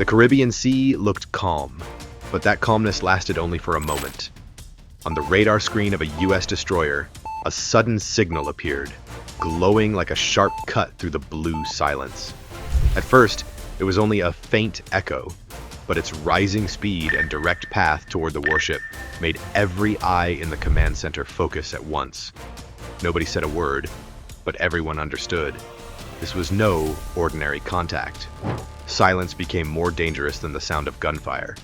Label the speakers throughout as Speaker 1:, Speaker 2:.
Speaker 1: The Caribbean Sea looked calm, but that calmness lasted only for a moment. On the radar screen of a U.S. destroyer, a sudden signal appeared, glowing like a sharp cut through the blue silence. At first, it was only a faint echo, but its rising speed and direct path toward the warship made every eye in the command center focus at once. Nobody said a word, but everyone understood. This was no ordinary contact. Silence became more dangerous than the sound of gunfire.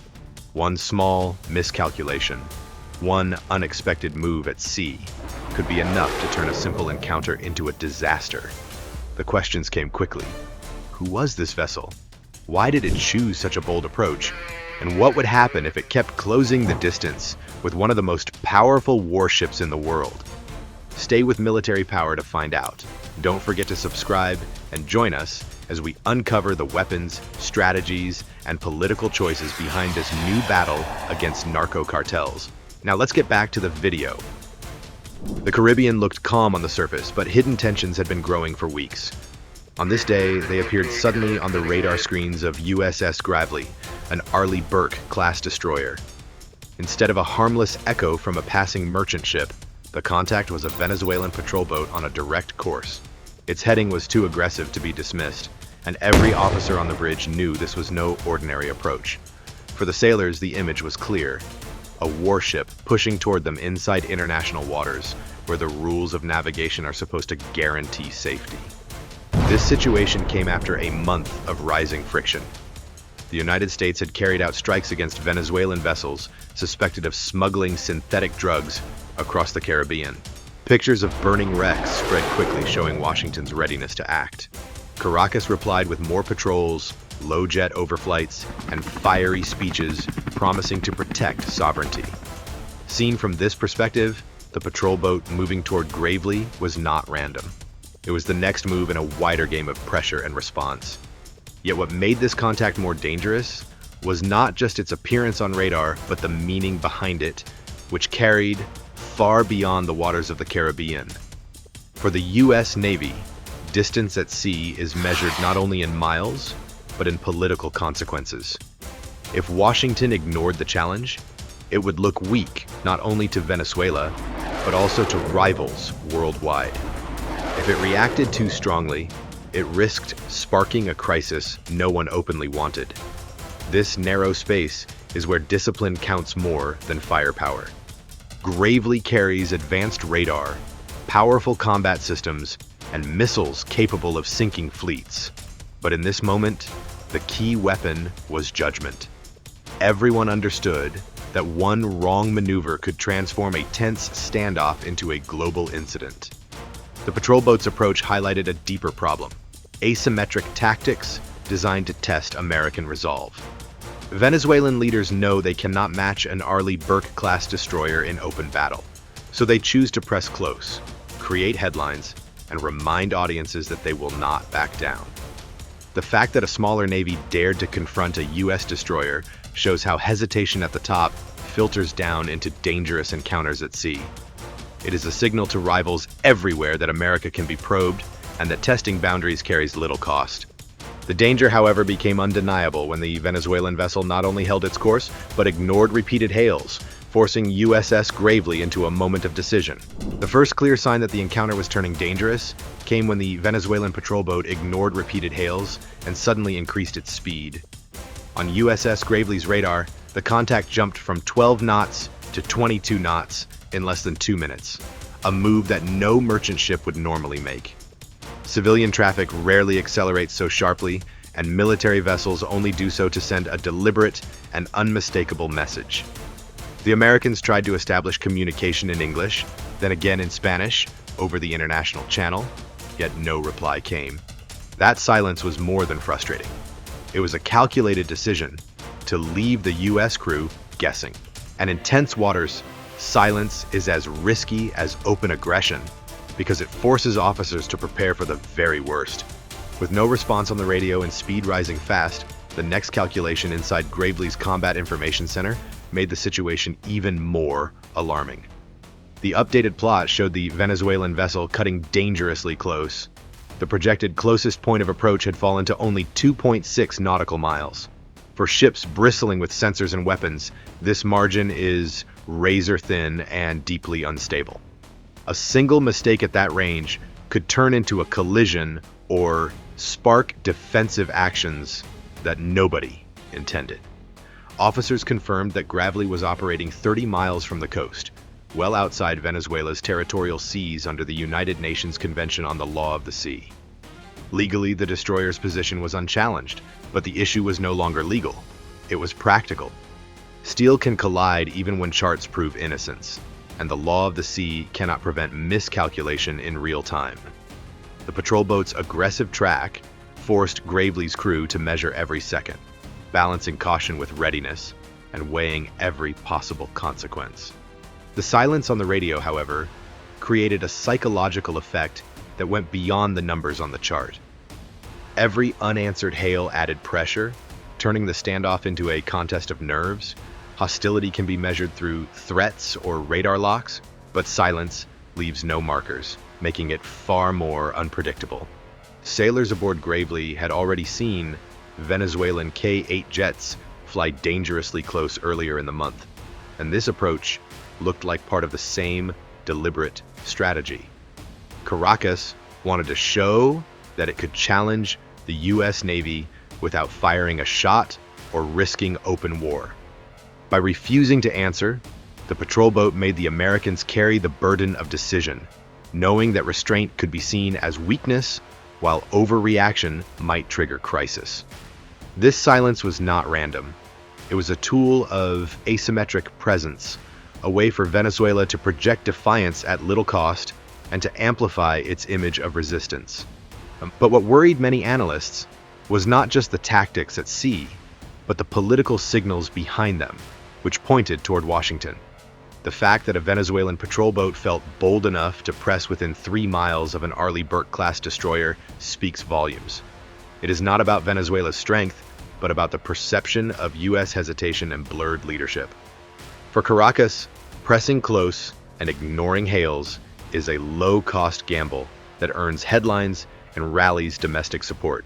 Speaker 1: One small miscalculation, one unexpected move at sea, could be enough to turn a simple encounter into a disaster. The questions came quickly. Who was this vessel? Why did it choose such a bold approach? And what would happen if it kept closing the distance with one of the most powerful warships in the world? Stay with Military Power to find out. Don't forget to subscribe and join us as we uncover the weapons, strategies, and political choices behind this new battle against narco cartels. Now let's get back to the video. The Caribbean looked calm on the surface, but hidden tensions had been growing for weeks. On this day, they appeared suddenly on the radar screens of USS Gravely, an Arleigh Burke-class destroyer. Instead of a harmless echo from a passing merchant ship, the contact was a Venezuelan patrol boat on a direct course. Its heading was too aggressive to be dismissed, and every officer on the bridge knew this was no ordinary approach. For the sailors, the image was clear. A warship pushing toward them inside international waters, where the rules of navigation are supposed to guarantee safety. This situation came after a month of rising friction. The United States had carried out strikes against Venezuelan vessels suspected of smuggling synthetic drugs across the Caribbean. Pictures of burning wrecks spread quickly, showing Washington's readiness to act. Caracas replied with more patrols, low-jet overflights, and fiery speeches promising to protect sovereignty. Seen from this perspective, the patrol boat moving toward Gravely was not random. It was the next move in a wider game of pressure and response. Yet what made this contact more dangerous was not just its appearance on radar, but the meaning behind it, which carried far beyond the waters of the Caribbean. For the U.S. Navy, distance at sea is measured not only in miles, but in political consequences. If Washington ignored the challenge, it would look weak not only to Venezuela, but also to rivals worldwide. If it reacted too strongly, it risked sparking a crisis no one openly wanted. This narrow space is where discipline counts more than firepower. Gravely carries advanced radar, powerful combat systems, and missiles capable of sinking fleets. But in this moment, the key weapon was judgment. Everyone understood that one wrong maneuver could transform a tense standoff into a global incident. The patrol boat's approach highlighted a deeper problem: asymmetric tactics designed to test American resolve. Venezuelan leaders know they cannot match an Arleigh Burke-class destroyer in open battle, so they choose to press close, create headlines, and remind audiences that they will not back down. The fact that a smaller navy dared to confront a U.S. destroyer shows how hesitation at the top filters down into dangerous encounters at sea. It is a signal to rivals everywhere that America can be probed and that testing boundaries carries little cost. The danger, however, became undeniable when the Venezuelan vessel not only held its course, but ignored repeated hails, forcing USS Gravely into a moment of decision. The first clear sign that the encounter was turning dangerous came when the Venezuelan patrol boat ignored repeated hails and suddenly increased its speed. On USS Gravely's radar, the contact jumped from 12 knots to 22 knots in less than 2 minutes, a move that no merchant ship would normally make. Civilian traffic rarely accelerates so sharply, and military vessels only do so to send a deliberate and unmistakable message. The Americans tried to establish communication in English, then again in Spanish, over the international channel, yet no reply came. That silence was more than frustrating. It was a calculated decision to leave the U.S. crew guessing. And in tense waters, silence is as risky as open aggression, because it forces officers to prepare for the very worst. With no response on the radio and speed rising fast, the next calculation inside Gravely's Combat Information Center made the situation even more alarming. The updated plot showed the Venezuelan vessel cutting dangerously close. The projected closest point of approach had fallen to only 2.6 nautical miles. For ships bristling with sensors and weapons, this margin is razor thin and deeply unstable. A single mistake at that range could turn into a collision or spark defensive actions that nobody intended. Officers confirmed that Gravely was operating 30 miles from the coast, well outside Venezuela's territorial seas under the United Nations Convention on the Law of the Sea. Legally, the destroyer's position was unchallenged, but the issue was no longer legal. It was practical. Steel can collide even when charts prove innocence, and the law of the sea cannot prevent miscalculation in real time. The patrol boat's aggressive track forced Gravely's crew to measure every second, balancing caution with readiness and weighing every possible consequence. The silence on the radio, however, created a psychological effect that went beyond the numbers on the chart. Every unanswered hail added pressure, turning the standoff into a contest of nerves. Hostility can be measured through threats or radar locks, but silence leaves no markers, making it far more unpredictable. Sailors aboard Gravely had already seen Venezuelan K-8 jets fly dangerously close earlier in the month, and this approach looked like part of the same deliberate strategy. Caracas wanted to show that it could challenge the U.S. Navy without firing a shot or risking open war. By refusing to answer, the patrol boat made the Americans carry the burden of decision, knowing that restraint could be seen as weakness while overreaction might trigger crisis. This silence was not random. It was a tool of asymmetric presence, a way for Venezuela to project defiance at little cost and to amplify its image of resistance. But what worried many analysts was not just the tactics at sea, but the political signals behind them, which pointed toward Washington. The fact that a Venezuelan patrol boat felt bold enough to press within 3 miles of an Arleigh Burke-class destroyer speaks volumes. It is not about Venezuela's strength, but about the perception of U.S. hesitation and blurred leadership. For Caracas, pressing close and ignoring hails is a low-cost gamble that earns headlines and rallies domestic support.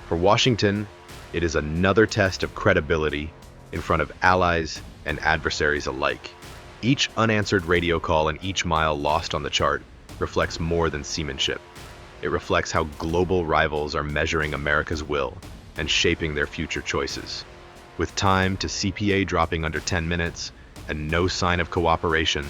Speaker 1: For Washington, it is another test of credibility in front of allies and adversaries alike. Each unanswered radio call and each mile lost on the chart reflects more than seamanship. It reflects how global rivals are measuring America's will and shaping their future choices. With time to CPA dropping under 10 minutes and no sign of cooperation,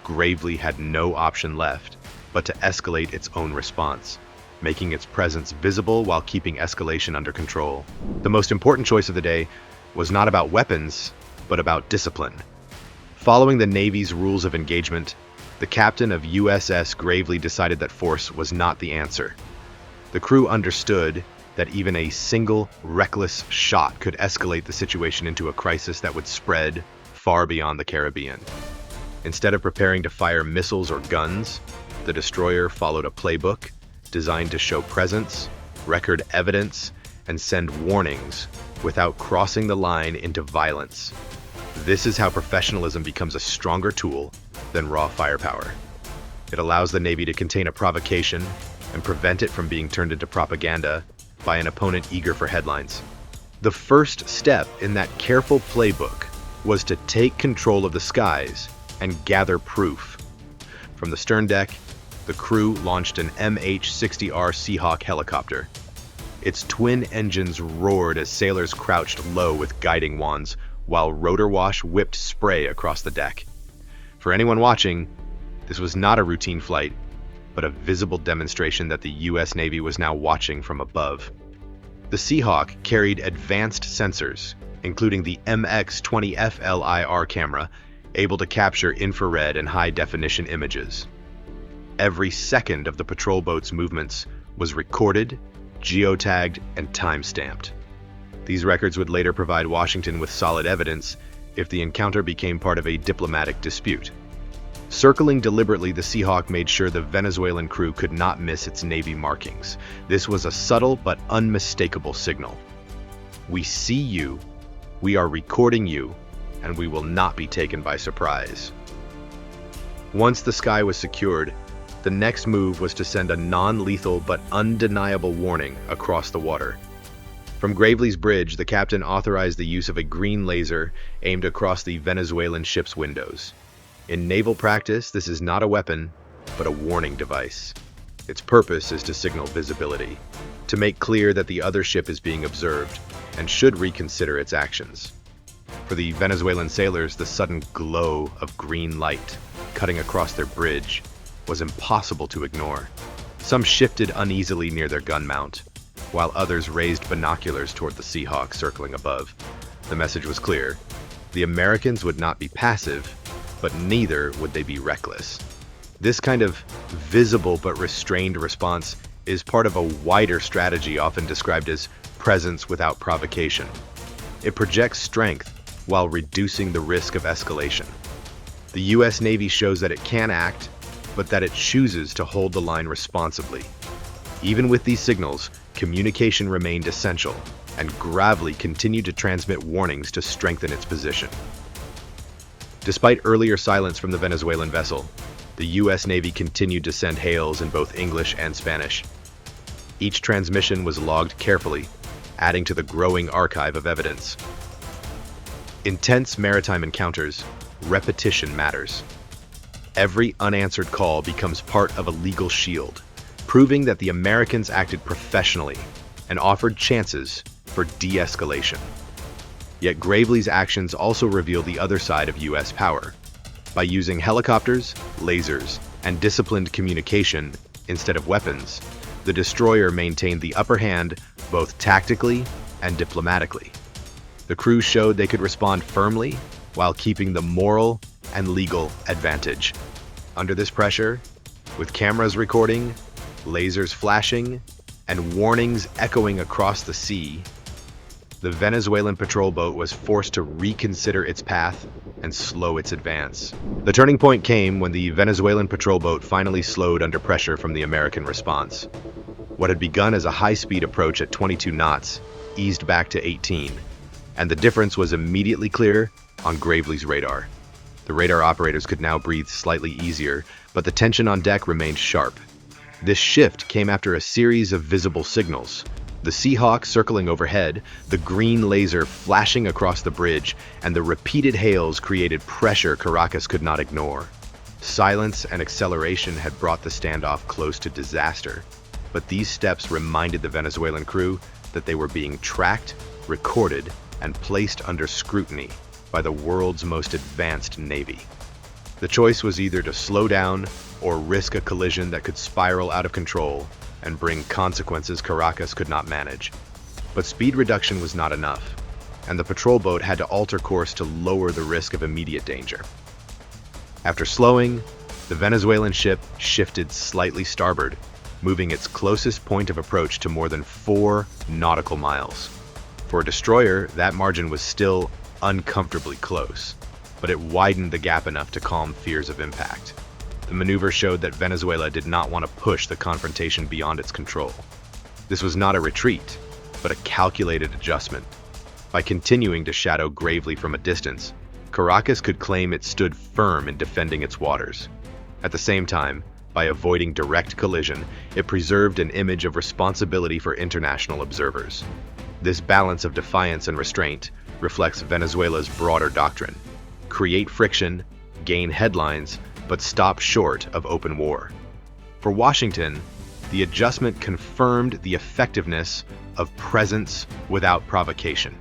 Speaker 1: Gravely had no option left but to escalate its own response, making its presence visible while keeping escalation under control. The most important choice of the day was not about weapons, but about discipline. Following the Navy's rules of engagement, the captain of USS Gravely decided that force was not the answer. The crew understood that even a single reckless shot could escalate the situation into a crisis that would spread far beyond the Caribbean. Instead of preparing to fire missiles or guns, the destroyer followed a playbook designed to show presence, record evidence, and send warnings without crossing the line into violence. This is how professionalism becomes a stronger tool than raw firepower. It allows the Navy to contain a provocation and prevent it from being turned into propaganda by an opponent eager for headlines. The first step in that careful playbook was to take control of the skies and gather proof. From the stern deck, the crew launched an MH-60R Seahawk helicopter. Its twin engines roared as sailors crouched low with guiding wands, while rotor wash whipped spray across the deck. For anyone watching, this was not a routine flight, but a visible demonstration that the U.S. Navy was now watching from above. The Seahawk carried advanced sensors, including the MX-20 FLIR camera, able to capture infrared and high-definition images. Every second of the patrol boat's movements was recorded, geotagged, and time-stamped. These records would later provide Washington with solid evidence if the encounter became part of a diplomatic dispute. Circling deliberately, the Seahawk made sure the Venezuelan crew could not miss its Navy markings. This was a subtle but unmistakable signal. We see you, we are recording you, and we will not be taken by surprise. Once the sky was secured, the next move was to send a non-lethal but undeniable warning across the water. From Gravely's bridge, the captain authorized the use of a green laser aimed across the Venezuelan ship's windows. In naval practice, this is not a weapon, but a warning device. Its purpose is to signal visibility, to make clear that the other ship is being observed and should reconsider its actions. For the Venezuelan sailors, the sudden glow of green light cutting across their bridge was impossible to ignore. Some shifted uneasily near their gun mount, while others raised binoculars toward the Seahawk circling above. The message was clear. The Americans would not be passive, but neither would they be reckless. This kind of visible but restrained response is part of a wider strategy often described as presence without provocation. It projects strength while reducing the risk of escalation. The U.S. Navy shows that it can act, but that it chooses to hold the line responsibly. Even with these signals, communication remained essential, and Gravely continued to transmit warnings to strengthen its position. Despite earlier silence from the Venezuelan vessel, the U.S. Navy continued to send hails in both English and Spanish. Each transmission was logged carefully, adding to the growing archive of evidence. Intense maritime encounters, repetition matters. Every unanswered call becomes part of a legal shield, proving that the Americans acted professionally and offered chances for de-escalation. Yet Gravely's actions also reveal the other side of U.S. power. By using helicopters, lasers, and disciplined communication instead of weapons, the destroyer maintained the upper hand both tactically and diplomatically. The crew showed they could respond firmly while keeping the moral and legal advantage. Under this pressure, with cameras recording, lasers flashing, and warnings echoing across the sea, the Venezuelan patrol boat was forced to reconsider its path and slow its advance. The turning point came when the Venezuelan patrol boat finally slowed under pressure from the American response. What had begun as a high-speed approach at 22 knots eased back to 18, and the difference was immediately clear on Gravely's radar. The radar operators could now breathe slightly easier, but the tension on deck remained sharp. This shift came after a series of visible signals. The Seahawk circling overhead, the green laser flashing across the bridge, and the repeated hails created pressure Caracas could not ignore. Silence and acceleration had brought the standoff close to disaster, but these steps reminded the Venezuelan crew that they were being tracked, recorded, and placed under scrutiny by the world's most advanced navy. The choice was either to slow down or risk a collision that could spiral out of control and bring consequences Caracas could not manage. But speed reduction was not enough, and the patrol boat had to alter course to lower the risk of immediate danger. After slowing, the Venezuelan ship shifted slightly starboard, moving its closest point of approach to more than 4 nautical miles. For a destroyer, that margin was still uncomfortably close, but it widened the gap enough to calm fears of impact. The maneuver showed that Venezuela did not want to push the confrontation beyond its control. This was not a retreat, but a calculated adjustment. By continuing to shadow Gravely from a distance, Caracas could claim it stood firm in defending its waters. At the same time, by avoiding direct collision, it preserved an image of responsibility for international observers. This balance of defiance and restraint reflects Venezuela's broader doctrine: create friction, gain headlines, but stop short of open war. For Washington, the adjustment confirmed the effectiveness of presence without provocation.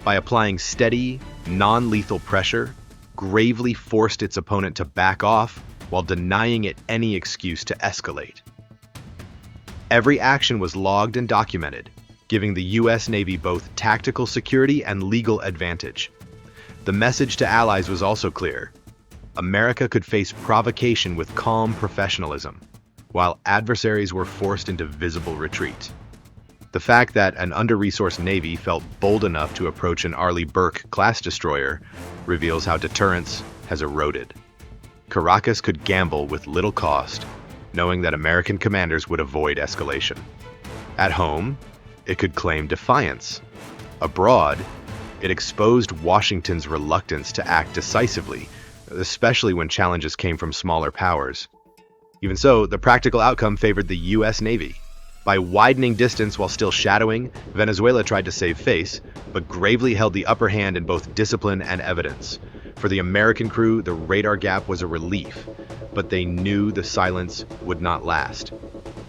Speaker 1: By applying steady, non-lethal pressure, Gravely forced its opponent to back off while denying it any excuse to escalate. Every action was logged and documented, giving the U.S. Navy both tactical security and legal advantage. The message to allies was also clear: America could face provocation with calm professionalism, while adversaries were forced into visible retreat. The fact that an under-resourced Navy felt bold enough to approach an Arleigh Burke-class destroyer reveals how deterrence has eroded. Caracas could gamble with little cost, knowing that American commanders would avoid escalation. At home, it could claim defiance. Abroad, it exposed Washington's reluctance to act decisively, especially when challenges came from smaller powers. Even so, the practical outcome favored the U.S. Navy. By widening distance while still shadowing, Venezuela tried to save face, but gravely held the upper hand in both discipline and evidence. For the American crew, the radar gap was a relief, but they knew the silence would not last.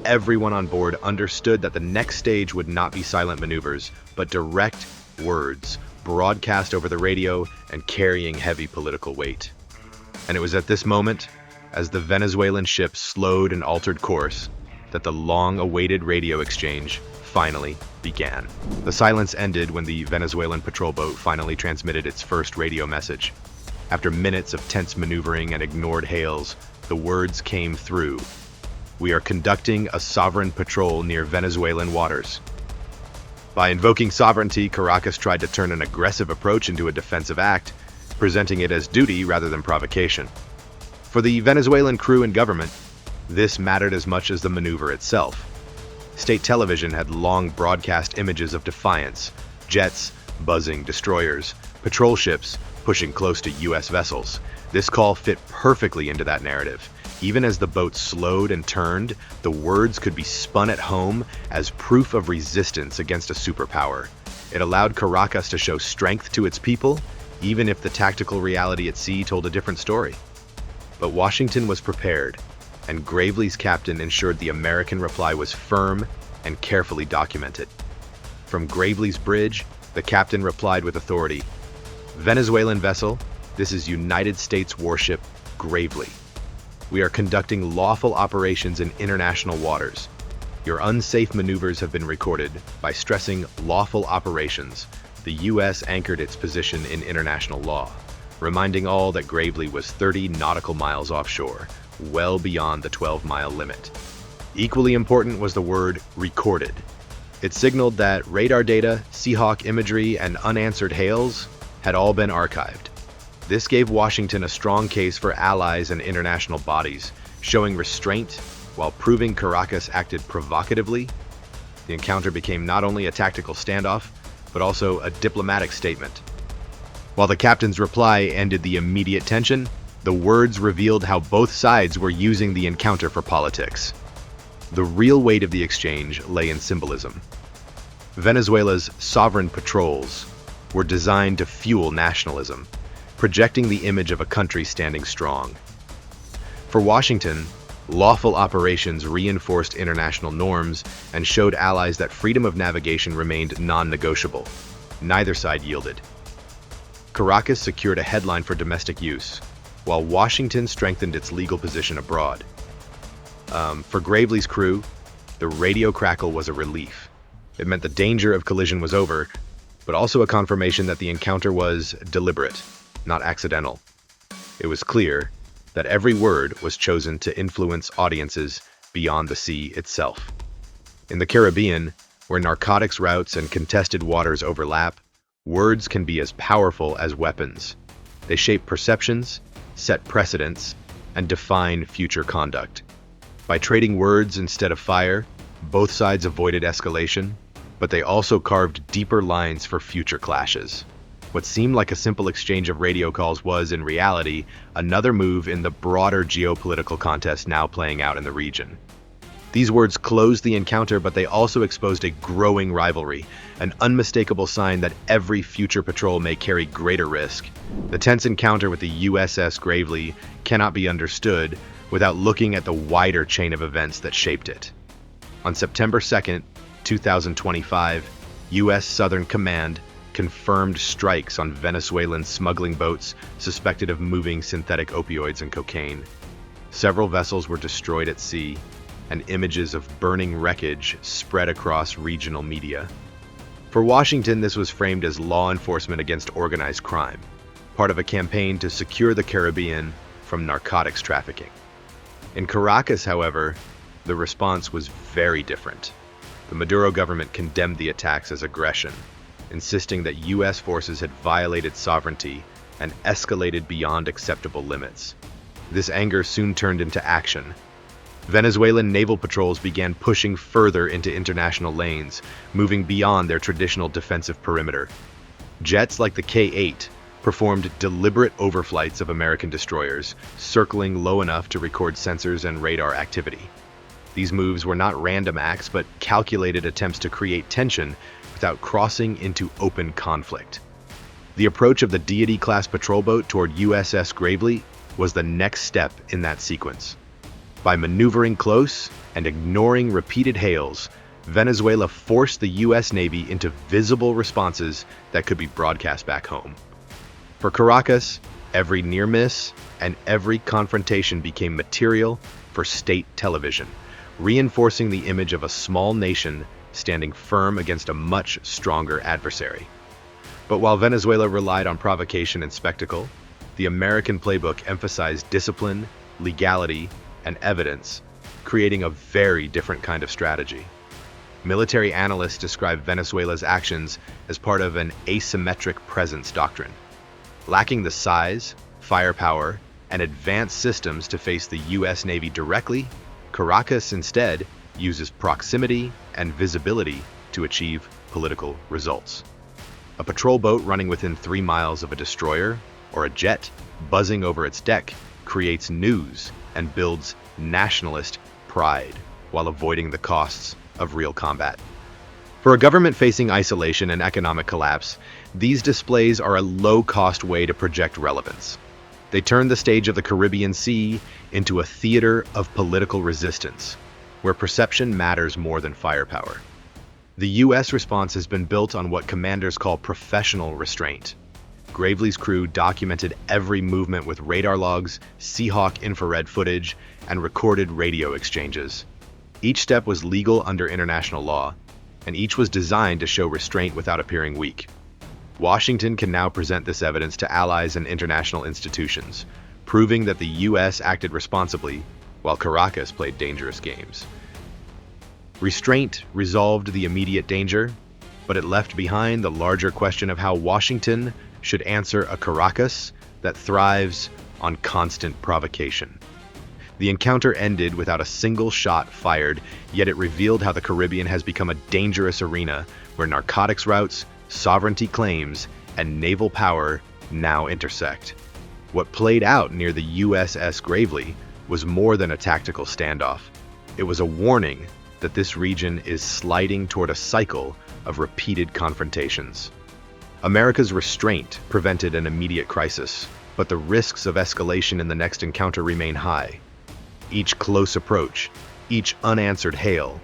Speaker 1: Everyone on board understood that the next stage would not be silent maneuvers, but direct words, broadcast over the radio and carrying heavy political weight. And it was at this moment, as the Venezuelan ship slowed and altered course, that the long-awaited radio exchange finally began. The silence ended when the Venezuelan patrol boat finally transmitted its first radio message. After minutes of tense maneuvering and ignored hails, the words came through. "We are conducting a sovereign patrol near Venezuelan waters." By invoking sovereignty, Caracas tried to turn an aggressive approach into a defensive act, presenting it as duty rather than provocation. For the Venezuelan crew and government, this mattered as much as the maneuver itself. State television had long broadcast images of defiance, jets, buzzing destroyers, patrol ships pushing close to U.S. vessels. This call fit perfectly into that narrative. Even as the boat slowed and turned, the words could be spun at home as proof of resistance against a superpower. It allowed Caracas to show strength to its people, even if the tactical reality at sea told a different story. But Washington was prepared, and Gravely's captain ensured the American reply was firm and carefully documented. From Gravely's bridge, the captain replied with authority, "Venezuelan vessel, this is United States warship Gravely. We are conducting lawful operations in international waters. Your unsafe maneuvers have been recorded. By stressing lawful operations, the U.S. anchored its position in international law, reminding all that Gravely was 30 nautical miles offshore, well beyond the 12-mile limit." Equally important was the word recorded. It signaled that radar data, Seahawk imagery, and unanswered hails had all been archived. This gave Washington a strong case for allies and international bodies, showing restraint while proving Caracas acted provocatively. The encounter became not only a tactical standoff, but also a diplomatic statement. While the captain's reply ended the immediate tension, the words revealed how both sides were using the encounter for politics. The real weight of the exchange lay in symbolism. Venezuela's sovereign patrols were designed to fuel nationalism, projecting the image of a country standing strong. For Washington, lawful operations reinforced international norms and showed allies that freedom of navigation remained non-negotiable. Neither side yielded. Caracas secured a headline for domestic use, while Washington strengthened its legal position abroad. For Gravely's crew, the radio crackle was a relief. It meant the danger of collision was over, but also a confirmation that the encounter was deliberate, not accidental. It was clear that every word was chosen to influence audiences beyond the sea itself. In the Caribbean, where narcotics routes and contested waters overlap, words can be as powerful as weapons. They shape perceptions, set precedents, and define future conduct. By trading words instead of fire, both sides avoided escalation, but they also carved deeper lines for future clashes. What seemed like a simple exchange of radio calls was, in reality, another move in the broader geopolitical contest now playing out in the region. These words closed the encounter, but they also exposed a growing rivalry, an unmistakable sign that every future patrol may carry greater risk. The tense encounter with the USS Gravely cannot be understood without looking at the wider chain of events that shaped it. On September 2nd, 2025, U.S. Southern Command confirmed strikes on Venezuelan smuggling boats suspected of moving synthetic opioids and cocaine. Several vessels were destroyed at sea, and images of burning wreckage spread across regional media. For Washington, this was framed as law enforcement against organized crime, part of a campaign to secure the Caribbean from narcotics trafficking. In Caracas, however, the response was very different. The Maduro government condemned the attacks as aggression, insisting that U.S. forces had violated sovereignty and escalated beyond acceptable limits. This anger soon turned into action. Venezuelan naval patrols began pushing further into international lanes, moving beyond their traditional defensive perimeter. Jets like the K-8 performed deliberate overflights of American destroyers, circling low enough to record sensors and radar activity. These moves were not random acts, but calculated attempts to create tension without crossing into open conflict. The approach of the Deity-class patrol boat toward USS Gravely was the next step in that sequence. By maneuvering close and ignoring repeated hails, Venezuela forced the U.S. Navy into visible responses that could be broadcast back home. For Caracas, every near miss and every confrontation became material for state television, reinforcing the image of a small nation standing firm against a much stronger adversary. But while Venezuela relied on provocation and spectacle, the American playbook emphasized discipline, legality, and evidence, creating a very different kind of strategy. Military analysts describe Venezuela's actions as part of an asymmetric presence doctrine. Lacking the size, firepower, and advanced systems to face the U.S. Navy directly, Caracas instead uses proximity and visibility to achieve political results. A patrol boat running within 3 miles of a destroyer or a jet buzzing over its deck creates news and builds nationalist pride while avoiding the costs of real combat. For a government facing isolation and economic collapse, these displays are a low-cost way to project relevance. They turn the stage of the Caribbean Sea into a theater of political resistance, where perception matters more than firepower. The U.S. response has been built on what commanders call professional restraint. Gravely's crew documented every movement with radar logs, Seahawk infrared footage, and recorded radio exchanges. Each step was legal under international law, and each was designed to show restraint without appearing weak. Washington can now present this evidence to allies and international institutions, proving that the U.S. acted responsibly while Caracas played dangerous games. Restraint resolved the immediate danger, but it left behind the larger question of how Washington should answer a Caracas that thrives on constant provocation. The encounter ended without a single shot fired, yet it revealed how the Caribbean has become a dangerous arena where narcotics routes, sovereignty claims, and naval power now intersect. What played out near the USS Gravely was more than a tactical standoff. It was a warning that this region is sliding toward a cycle of repeated confrontations. America's restraint prevented an immediate crisis, but the risks of escalation in the next encounter remain high. Each close approach, each unanswered hail,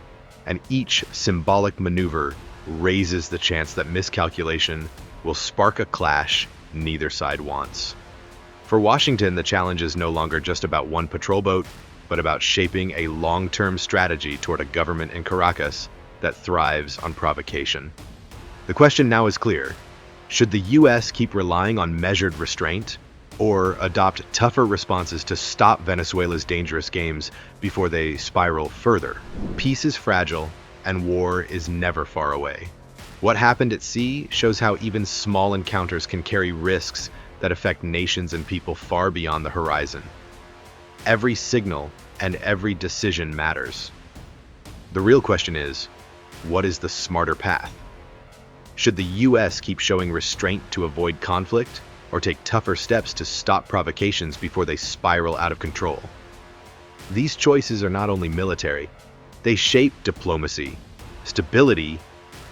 Speaker 1: and each symbolic maneuver raises the chance that miscalculation will spark a clash neither side wants. For Washington, the challenge is no longer just about one patrol boat, but about shaping a long-term strategy toward a government in Caracas that thrives on provocation. The question now is clear. Should the U.S. keep relying on measured restraint, or adopt tougher responses to stop Venezuela's dangerous games before they spiral further? Peace is fragile, and war is never far away. What happened at sea shows how even small encounters can carry risks that affect nations and people far beyond the horizon. Every signal and every decision matters. The real question is, what is the smarter path? Should the U.S. keep showing restraint to avoid conflict, or take tougher steps to stop provocations before they spiral out of control? These choices are not only military, they shape diplomacy, stability,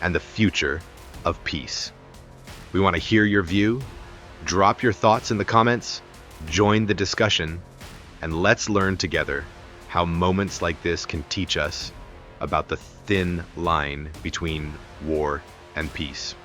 Speaker 1: and the future of peace. We want to hear your view. Drop your thoughts in the comments, join the discussion, and let's learn together how moments like this can teach us about the thin line between war and peace.